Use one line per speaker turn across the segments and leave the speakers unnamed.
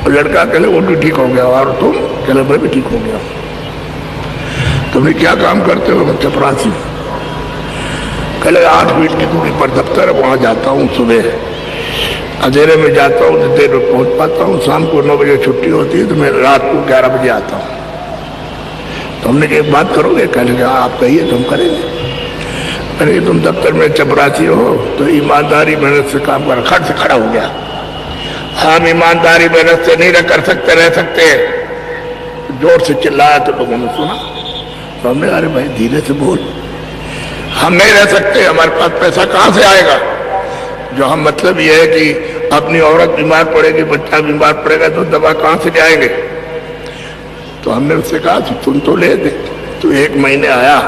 और लड़का कहले वो भी ठीक हो गया, और तुम? कहले मैं भी ठीक हो गया। तुम क्या काम करते हो? चपरासी। कहले 8 मील की दूरी पर दफ्तर है, वहां जाता हूँ, सुबह अंधेरे में जाता हूँ तो देर में पहुंच पाता हूँ, शाम को 9 बजे छुट्टी होती है, तो मैं रात को 11 बजे आता हूँ। तो हमने एक बात करोगे? कहने आप कहिए तो हम करेंगे। मैंने तुम दफ्तर में चपरासी हो तो ईमानदारी मेहनत से काम कर। खट से खड़ा हो गया। हम ईमानदारी मेहनत से नहीं कर सकते, रह सकते। जोर से चिल्लाया तो लोगों ने सुना, तो हमने अरे भाई धीरे से बोल, हम नहीं रह सकते, हमारे पास पैसा कहाँ से आएगा? जो हम मतलब ये है कि अपनी औरत बीमार पड़ेगी, बच्चा बीमार पड़ेगा तो दवा कहाँ से जाएंगे? तो हमने उससे कहा तुम तो ले दे, तू 1 महीने आया,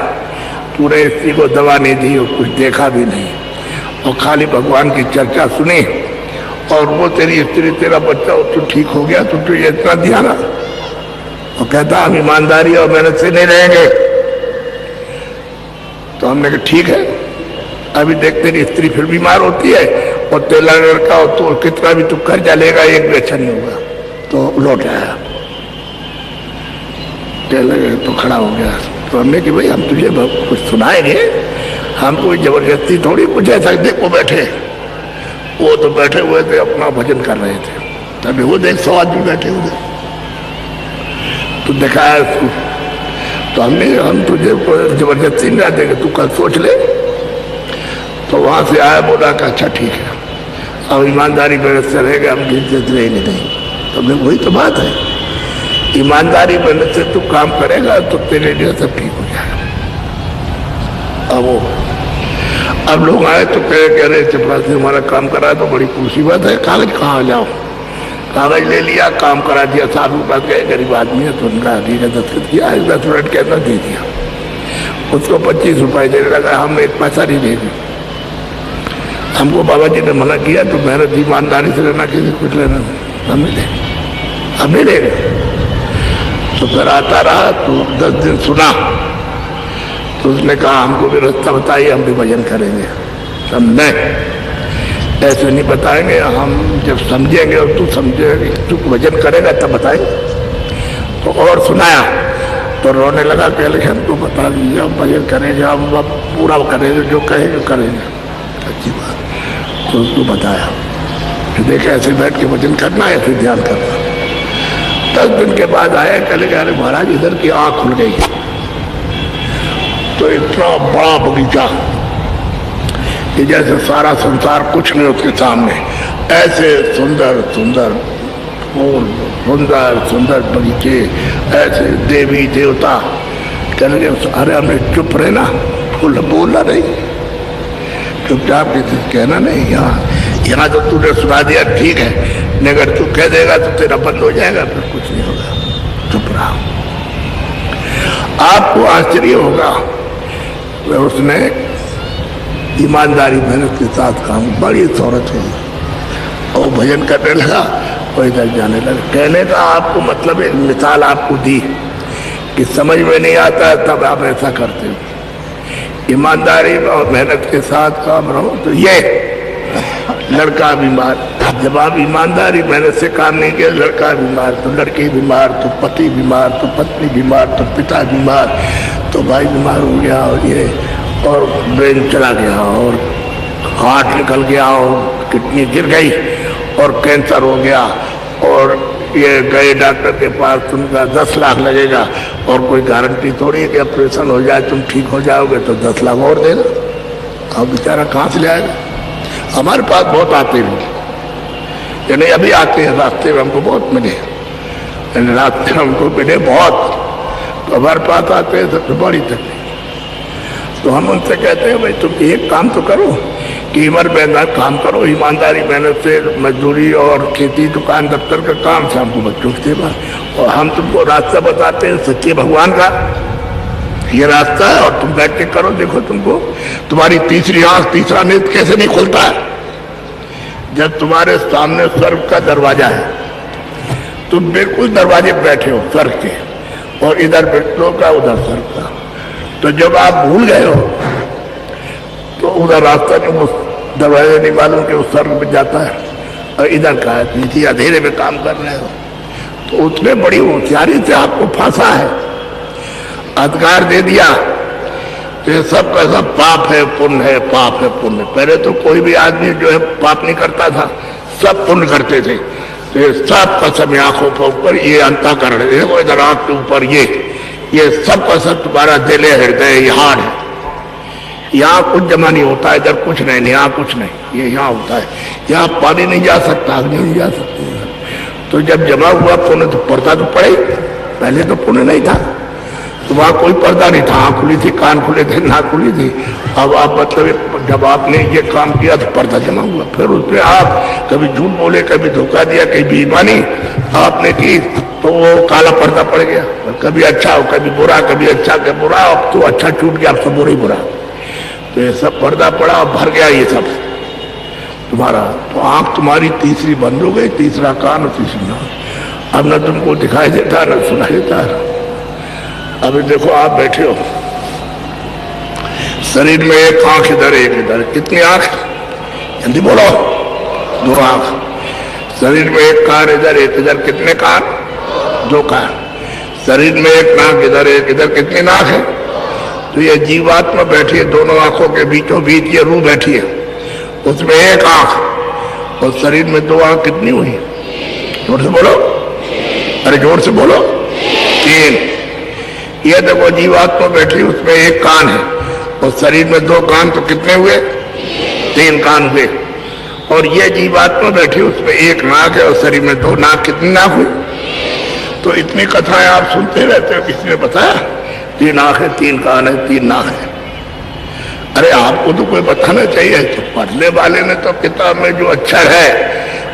तूने स्त्री को दवा नहीं दी और कुछ देखा भी नहीं, और खाली भगवान की चर्चा सुनी, और वो तेरी स्त्री तेरा बच्चा तो ठीक हो गया, तो ये इतना दिया ना? और कहता हम ईमानदारी और मेहनत से नहीं रहेंगे। तो हमने कहा ठीक है, अभी देख तेरी स्त्री फिर बीमार होती है और तेला लड़का हो तो कितना भी तू कर्जा लेगा, एक भी अच्छा नहीं होगा। तो लौट आया, तो खड़ा हो गया। तो हमने कि भाई हम तुझे कुछ सुनाएंगे, हम कोई जबरदस्ती थोड़ी कुछ ऐसा। देखो बैठे, वो तो बैठे हुए थे अपना भजन कर रहे थे, तभी वो देख 100 आदमी बैठे हुए थे, तो दिखाया। तो हम तुझे जबरदस्ती नहीं देंगे, तू कल सोच ले। तो वहां से आया, बोला कि अच्छा ठीक है, अब ईमानदारी मेहनत से रहेगा, हम गिनते रहेंगे नहीं। तो हमने वही तो बात है, ईमानदारी मेहनत से तू काम करेगा तो तेरे लिए सब ठीक हो जाएगा। अब लोग आए तो कह रहे चपरासी हमारा काम करा तो बड़ी मुसीबत है, कागज कहाँ जाओ? कागज ले लिया, काम करा दिया, 7 रुपया गए, गरीब आदमी है तो उनका ठीक है दस्तखत किया, 10 मिनट के अंदर दे दिया। उसको 25 रुपये देने लगा, हम 1 पैसा नहीं देंगे। हमको बाबा जी ने मना किया, तो मेहनत ईमानदारी से लेना, किसी कुछ लेना हम नहीं देंगे। तो फिर आता रहा, तो 10 दिन सुना, तो उसने कहा हमको भी रास्ता बताइए, हम भी भजन करेंगे। हम नहीं, ऐसे नहीं बताएंगे, हम जब समझेंगे और तू समझेंगे, तू भजन करेगा तब बताएंगे। तो और सुनाया तो रोने लगा, कह लगे हमको बता दीजिए, हम भजन करेंगे, हम पूरा करेंगे, जो कहेंगे करेंगे। अच्छी बात। तो उसको बताया, फिर देखा ऐसे बैठ के भजन करना है, ऐसे ध्यान करना। 10 दिन के बाद आया, कह लगे अरे महाराज इधर की आँख खुल गई। तो इतना बड़ा बगीचा कि जैसे सारा संसार कुछ नहीं उसके सामने, ऐसे सुंदर सुंदर फूल, सुंदर सुंदर बगीचे, ऐसे देवी देवता। कहने लगे अरे हमने चुप रहना, बोलना नहीं, चुपचाप किसी कहना नहीं। यहाँ तो तूने सुना दिया ठीक है, नहीं अगर तू कह देगा तो तेरा बंद हो जाएगा, फिर कुछ नहीं होगा, चुप रहा। आपको आश्चर्य होगा, उसने ईमानदारी मेहनत के साथ काम, बड़ी शौहरत हुई और भजन करने लगा और इधर जाने लगा। कहने का आपको मतलब एक मिसाल आपको दी कि समझ में नहीं आता तब आप ऐसा करते हो। ईमानदारी और मेहनत के साथ काम रहो तो ये लड़का बीमार, जब आप ईमानदारी मेहनत से काम नहीं किया, लड़का बीमार तो लड़की बीमार, तो पति बीमार, तो पत्नी बीमार, तो पिता बीमार, तो भाई बीमार हो गया, और ये और ब्रेन चला गया, और हार्ट निकल गया, और किडनी गिर गई, और कैंसर हो गया, और ये गए डॉक्टर के पास, तुमका 10 लाख लगेगा, और कोई गारंटी थोड़ी है कि ऑपरेशन हो जाए तुम ठीक हो जाओगे, तो 10 लाख और देना। अब बेचारा कहाँ से ले आएगा? हमारे पास बहुत आते हैं, यानी अभी आते हैं, रास्ते में हमको बहुत मिले, यानी रास्ते में हमको मिले बहुत, तो हमारे पास आते हैं सबसे बड़ी तकलीफ। तो हम उनसे कहते हैं भाई तुम एक काम तो करो कि मेहनत काम करो, ईमानदारी मेहनत से मजदूरी और खेती दुकान दफ्तर का काम से हमको बच्चों की सेवा, और हम तुमको रास्ता बताते हैं सच्चे भगवान का, ये रास्ता है और तुम बैठ के करो। देखो तुमको तुम्हारी तीसरी आंख, तीसरा नेत्र कैसे नहीं खुलता है जब तुम्हारे सामने स्वर्ग का दरवाजा है, तुम बिल्कुल दरवाजे पर बैठे हो स्वर्ग के, और इधर विष्णु का उधर स्वर्ग का। तो जब आप भूल गए हो तो उधर रास्ता नहीं, वो दरवाजा नहीं मालूम कि उस स्वर्ग में जाता है, और इधर का है, नीचे अंधेरे में काम कर रहे हो, तो उसने बड़ी होशियारी से आपको फांसा है, अधिकार दे दिया। तो ये सब का सब पाप है पुण्य है, पाप है पुण्य। पहले तो कोई भी आदमी जो है पाप नहीं करता था, सब पुण्य करते थे। तो ये सब कसम आंखों पर ऊपर ये अंतःकरण, देखो इधर आंख के ऊपर ये सब का सब तुम्हारा दिल है, हृदय, ये हार है। यहाँ कुछ जमा नहीं होता, इधर कुछ नहीं, यहाँ कुछ नहीं, ये यहाँ होता है। यहाँ पानी नहीं जा सकता, अग्नि नहीं जा सकती। तो जब जमा हुआ पुण्य तो पर्दा तो पड़े, पहले तो पुण्य नहीं था, तो वहां कोई पर्दा नहीं था, आँख खुली थी, कान खुले थे, नाक खुली थी। अब आप मतलब जब आपने ये काम किया तो पर्दा जमा हुआ, फिर उसमें आप कभी झूठ बोले, कभी धोखा दिया, कभी बेईमानी आपने की, तो वो काला पर्दा पड़ गया। कभी अच्छा हो, कभी बुरा, कभी अच्छा कभी बुरा, अब तो अच्छा छूट गया, अब सब बुरा ही बुरा। तो ये सब पर्दा पड़ा, भर गया ये सब तुम्हारा। तो आंख तुम्हारी तीसरी बंद हो गई, तीसरा कान और तीसरी नाक। अब न तुमको दिखाई देता न सुनाई देता। अभी देखो आप बैठे हो, शरीर में एक आंख इधर एक इधर, कितनी आंख? जल्दी बोलो। 2 आंख। शरीर में एक कान इधर एक इधर, कितने कान? 2 कान। शरीर में एक नाक इधर एक इधर, कितनी नाक है? तो ये जीवात्मा बैठी है दोनों आंखों के बीचों बीच, ये रूह बैठी है, उसमें एक आंख, और शरीर में 2 आंख कितनी हुई? जोर से बोलो, अरे जोर से बोलो। 3। ये देखो जीवात्मा बैठी, उसमें एक कान है, और शरीर में 2 कान, तो कितने हुए? 3 कान हुए। और ये जीवात्मा बैठी, उसमें एक नाक है, और शरीर में 2 नाक, कितनी नाक हुई? तो इतनी कथाएं आप सुनते रहते हो, किसने बताया? 3 आंख है, 3 कान है, 3 नाक है। अरे आपको तो कोई बताना चाहिए। तो पढ़ने वाले ने तो किताब में जो अक्षर है,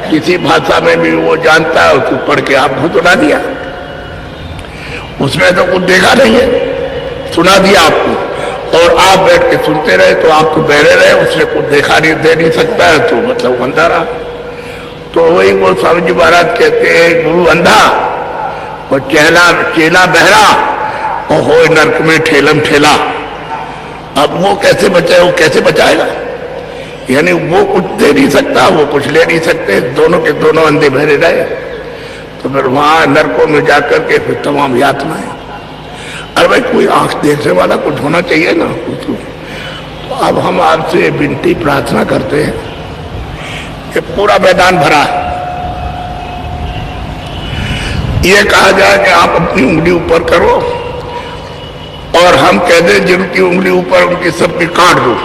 किसी भाषा में भी वो जानता है, उसको पढ़ के आपको सुना दिया। उसमें तो कुछ देखा नहीं है, सुना दिया आपको, और आप बैठ के सुनते रहे, तो आप तो बहरे रहे, उसने कुछ देखा नहीं, दे नहीं सकता है, तो मतलब अंधा रहा। तो वही वो स्वामी जी महाराज कहते हैं, गुरु अंधा और चेला बहरा, और हो नरक में ठेलम ठेला। अब वो कैसे बचाए? वो कैसे बचाएगा? यानी वो कुछ दे नहीं सकता, वो कुछ ले नहीं सकते, दोनों के दोनों अंधे बहरे रहे। तो फिर वहां नरकों में जाकर के फिर तमाम यातनाएं। अरे भाई कोई आंख देखने वाला कुछ होना चाहिए ना कुछ। तो अब हम आपसे विनती प्रार्थना करते हैं कि पूरा मैदान भरा है, ये कहा जाए कि आप अपनी उंगली ऊपर करो, और हम कह दें जिनकी उंगली ऊपर उनकी सबकी काट दो।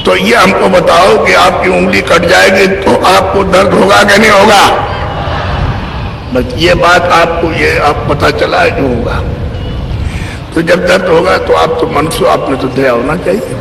तो ये हमको बताओ कि आपकी उंगली कट जाएगी तो आपको दर्द होगा कि नहीं होगा? बस ये बात आपको ये आप पता चला है जो होगा। तो जब दर्द होगा तो आप तो मनुष्य, आप में तो दया होना चाहिए।